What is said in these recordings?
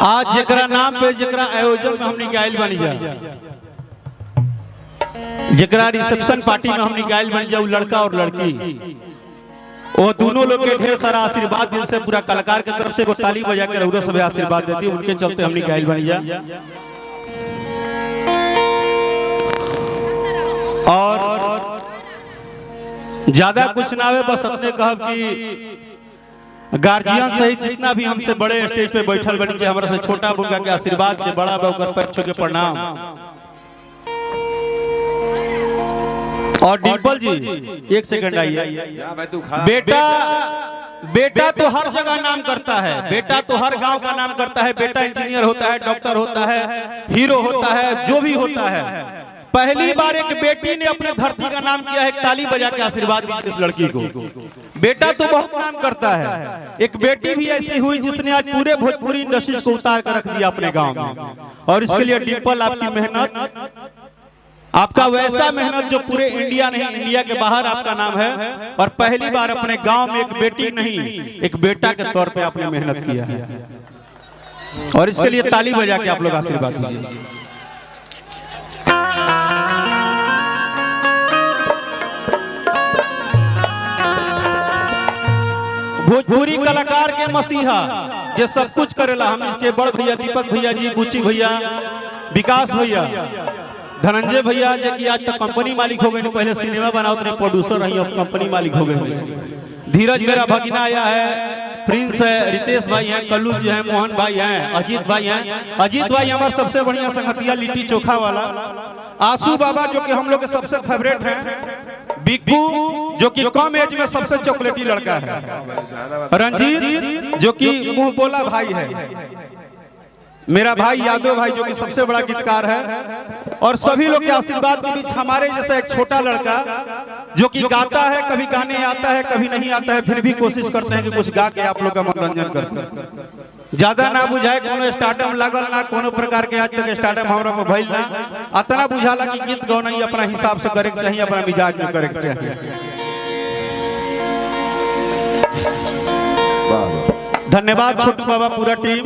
आज जकरा नाम पे जकरा आयोजन में हमने गायल बन जा, जकरा रिसेप्शन पार्टी में हमने गायल बन जाओ, लड़का और लड़की, वो दोनों लोग के ढेर सारा आशीर्वाद दिल से पूरा कलाकार की तरफ से वो ताली बजा के रउरा सब आशीर्वाद देती, उनके चलते हमने गायल बन जा। और ज्यादा कुछ ना हो, बस अपने कहब कि गार्जियन सहित जितना भी हमसे बड़े स्टेज पे बैठल बनी चाहिए, हमारा से छोटा बुका के आशीर्वाद के बड़ा बकर पैर छू के प्रणाम। और डिम्पल जी एक सेकंड आइए। बेटा तो हर जगह नाम करता है, बेटा तो हर गांव का नाम करता है, बेटा इंजीनियर होता है, डॉक्टर होता है, हीरो होता है, जो भी होता है। पहली बार एक बेटी ने अपने धरती का नाम किया है, ताली बजा के आशीर्वाद दी इस लड़की को। बेटा तो बहुत नाम करता है, एक बेटी भी ऐसी हुई जिसने आज पूरे भोजपुरी इंडस्ट्री को उतार कर रख दिया अपने गांव में। और इसके लिए डिम्पल आपकी मेहनत, आपका वैसा मेहनत जो पूरे इंडिया नहीं इंडिया के बाहर आपका नाम है। और पहली बार अपने गांव में एक बेटी नहीं एक बेटा के तौर पे आपने मेहनत किया है, और इसके लिए ताली बजा के आप लोग आशीर्वाद दीजिए। भोजपुरी कलाकार के मसीहा जो सब कुछ करेला, हम इसके बड़ भैया दीपक भैया जी, बुची भैया, विकास भैया, धनंजय भैया जो कि आज तक कंपनी मालिक हो गए, पहले सिनेमा बनाओ थे प्रोड्यूसर रही, अब कंपनी मालिक हो गए। धीरज मेरा भगिना आया है, प्रिंस है, रितेश भाई हैं, कल्लू जी हैं, मोहन भाई हैं, अजीत भाई हैं। अजीत भाई हमारे सबसे बढ़िया संगतिया लिट्टी चोखा वाला। आशू बाबा जो कि हम लोग के सबसे फेवरेट हैं। बिक्कू जो कि कम एज में सबसे चॉकलेटी लड़का है। रंजीत जो कि मुंह बोला भाई है। मेरा भाई यादव भाई जो कि सबसे बड़ा गीतकार है। और सभी लोग के आशीर्वाद के बीच हमारे जैसा एक छोटा लड़का जो कि गाता है, कभी गाने आता है, कभी नहीं आता है, फिर भी कोशिश करते हैं कि कुछ गा के आप लोग का मनोरंजन कर। ज्यादा ना बुझाए, कोनो स्टार्टअप लागल ना, कोनो प्रकार के आज तक स्टार्टअप हमरा को भइल ना। अतना बुझाला कि गीत गौना ही अपना हिसाब से करे के चाहिए, अपना मिजाज में करे के चाहिए। धन्यवाद छोटू बाबा, पूरा टीम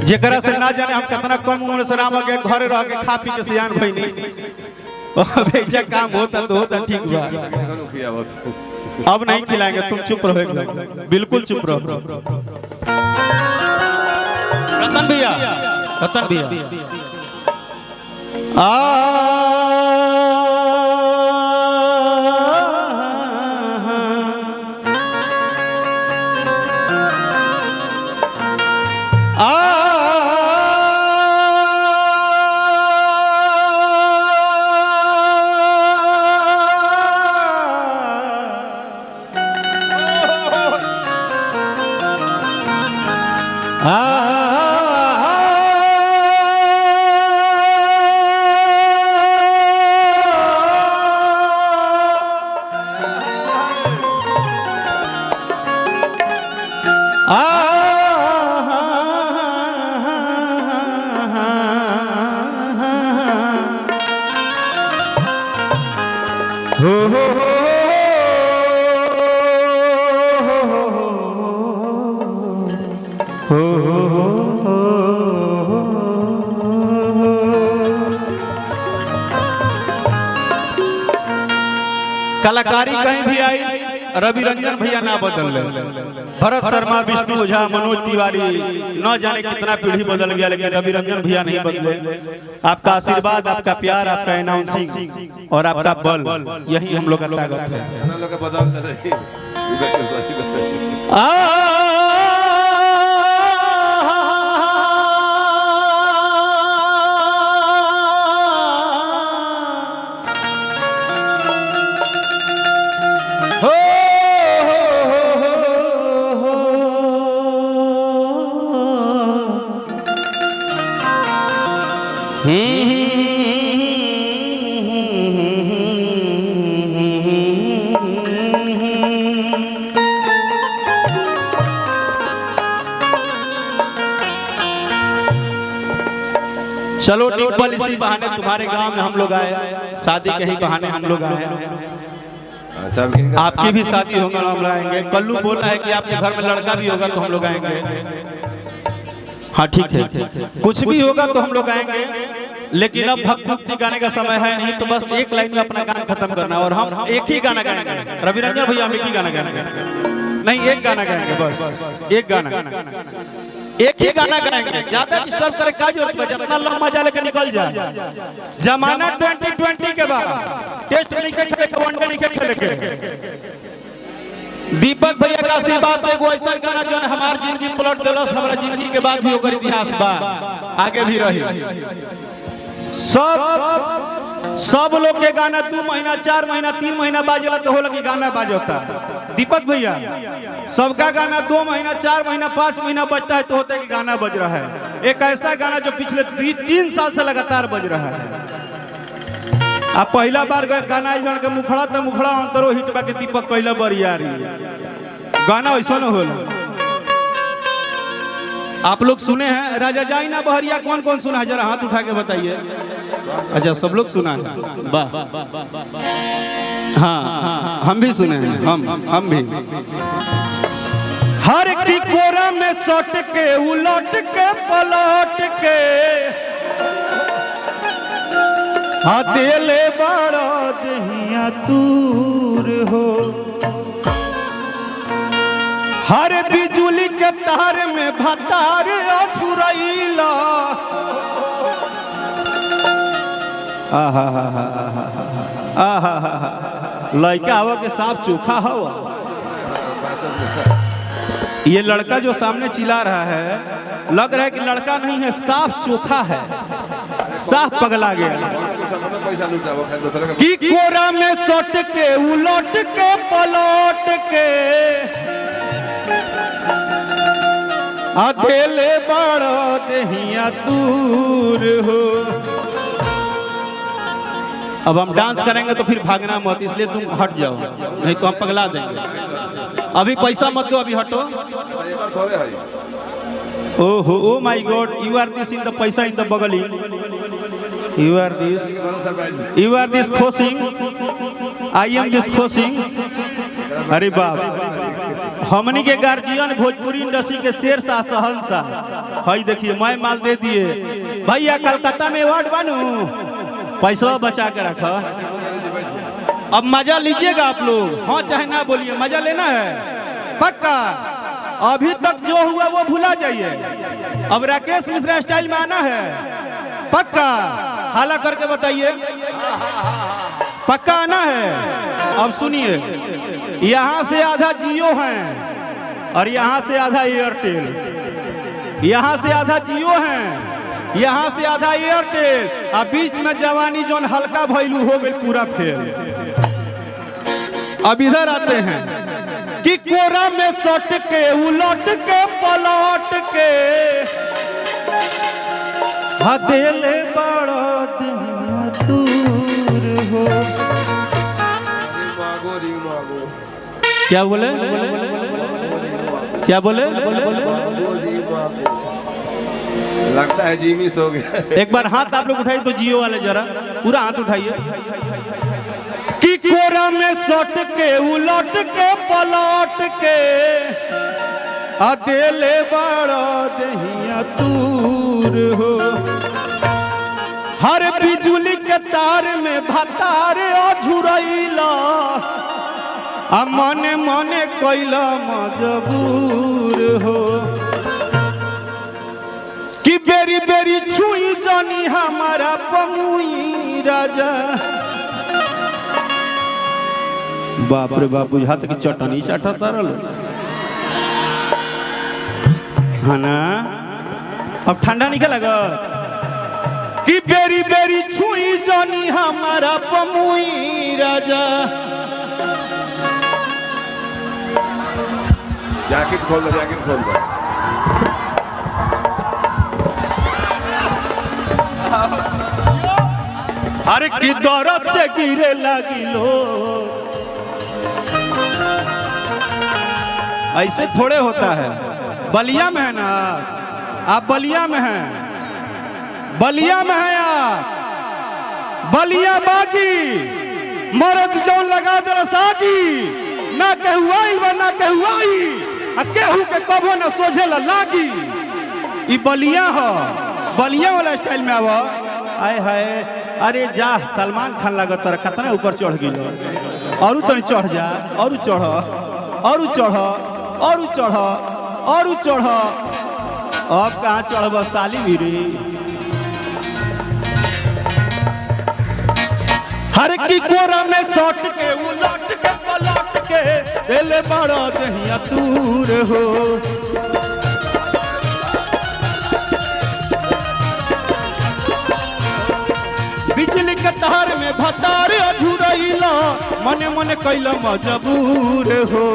जेकरा से ना जाने हम कितना कम उम्र से राम के घर रह के खा पी के सियान भइनी। भैया काम होता तो होता, ठीक बा, अब नहीं खिलाएंगे, तुम चुप रहो, बिल्कुल चुप रहो। रतन भैया, रतन भैया कलाकारी कहीं भी आई, रवि रंजन भैया ना बदल ले। भरत शर्मा, विष्णु ओझा, मनोज तिवारी, न जाने कितना पीढ़ी बदल गया, लेकिन रवि रंजन भैया नहीं बदले। आपका आशीर्वाद, आपका प्यार, आपका अनाउंसिंग और आपका बल, यही हम लोग का ताकत है। चलो डिम्पल, इसी बहाने तुम्हारे गांव में हम लोग आए, शादी के ही बहाने हम लोग आए। आपकी भी शादी होगा, हम लोग आएंगे। कल्लू बोला है कि आपके घर में लड़का भी होगा तो हम लोग आएंगे। हाँ ठीक है, कुछ भी होगा तो हम लोग आएंगे, लेकिन अब भक्ति गाने का समय है नहीं, तो बस एक लाइन में अपना काम खत्म करना। और हम एक ही गाना गाएंगे, रवि रंजन भैया, हम एक ही गाना गाएंगे, नहीं एक गाना गाएंगे, बस एक गाना, एक ही गाना गाएंगे। ज्यादा डिस्टर्ब करे का जरूरत है, जितना लंबा जा लेकर निकल जाए। जमाना 2020 के बाद टेस्ट नहीं खेले, वनडे नहीं खेले के। दीपक भैया का आशीर्वाद से एगो ऐसा गाना जो हमार जिंदगी पलट दिलस, हमारा जिंदगी के बाद भी ओकर इतिहास बा, आगे भी रही। सब लोग के गाना 2 महीना 4 महीना 3 महीना बाजेला तो होला कि गाना बाजता। दीपक भैया सबका गाना 2 महीना 4 महीना 5 महीना बजता है तो होता है कि गाना बज रहा है। एक ऐसा गाना जो पिछले 3 साल से लगातार बज रहा है। अब पहला बार गाना जन के मुखड़ा तो मुखड़ा अंतरो हिट बा के दीपक पहला बरियारी गाना ऐसा न होला। आप लोग सुने हैं राजा जाई ना बहरिया, कौन कौन सुना है, जरा हाथ उठा के बताइए। अच्छा सब लोग सुना है, वाह। हाँ हम भी सुने हैं, हम भी। हर की कोरा में सट के उलट के पलट के दिले बड़ा दहिया दूर हो। हर बिजुली के तार में भतार अछुरैला। लड़का हवा के साफ चोखा हवा। ये लड़का जो सामने चिल्ला रहा है, लग रहा है कि लड़का नहीं है, साफ चोखा है, साफ पगला गया। कि कोरा में सट के उलट के पलट के अकेले बड़ा दहिया दूर हो। अब हम डांस करेंगे तो फिर भागना मत, इसलिए तुम हट जाओ, नहीं तो हम पगला देंगे। अभी पैसा मत दो, अभी हटो। ओहो oh my God, you R this in the पैसा इन द बगली, you R this खोसिंग, I am दिस खोसिंग। अरे बाप, हमनी के गार्जियन भोजपुरी इंडस्ट्री के शेर शाह शहंशाह है। देखिए मैं माल दे दिए भैया, कलकत्ता में अवार्ड बनू, पैसा बचा के रखा। अब मजा लीजिएगा आप लोग, हाँ चाहे ना बोलिए, मजा लेना है पक्का। अभी तक जो हुआ वो भुला जाइए, अब राकेश मिश्रा स्टाइल में आना है पक्का। हाला करके बताइए, पक्का आना है। अब सुनिए, यहाँ से आधा जियो है और यहाँ से आधा एयरटेल, यहाँ से आधा जियो है, यहाँ से आधा एयरटेल, और बीच में जवानी जोन हल्का भैलू हो गई पूरा फेल। अब इधर आते हैं कि कोरा में सट के उलट के पलट के हदेले बड़ा दहिया दूर हो। क्या बोले, क्या बोले? लगता है जी मिस हो गया। एक बार हाथ आप लोग उठाइए तो जियो वाले, जरा पूरा हाथ उठाइए। कि कोरा में सट के उलट के पलट के अकेले बड़ा दहिया दूर हो। हर बिजुली के तार में भतार अझुरैला, मने मने कैला मजबूर हो। कि बेरी बेरी छुई जानी हमारा पमुई राजा। बाप रे बाप, बुझा कि चटनी चाटता रहा है ना। अब ठंडा नहीं लगा कि बेरी बेरी छुई जानी हमारा पमुई राजा। जैकेट खोल दो, जैकेट खोल दो। अरे कि दौरत से गिरे लगिलो, ऐसे थोड़े होता है। बलिया में है ना, आप बलिया में हैं, बलिया में है यार, बलिया बागी मरद जौन लगा दल सागी, ना केहुआई बा ना केहुआई, केहू के कबो न सोझे लागी। ई बलिया हो, बलिया वाला स्टाइल में आवा। आए हाय, अरे जा सलमान खान लागत तर कितना ऊपर चढ़ गई। और तनी चढ़ जा, और चढ़, और चढ़, और चढ़, और चढ़। अब कहाँ चढ़ब साली भी रे। हर की कोरा में सौट के उलट के पलट के दिल बड़ा दहिया दूर हो। बिजली के तार में भतार अझुरैला, मने मने कैला मजबूर हो।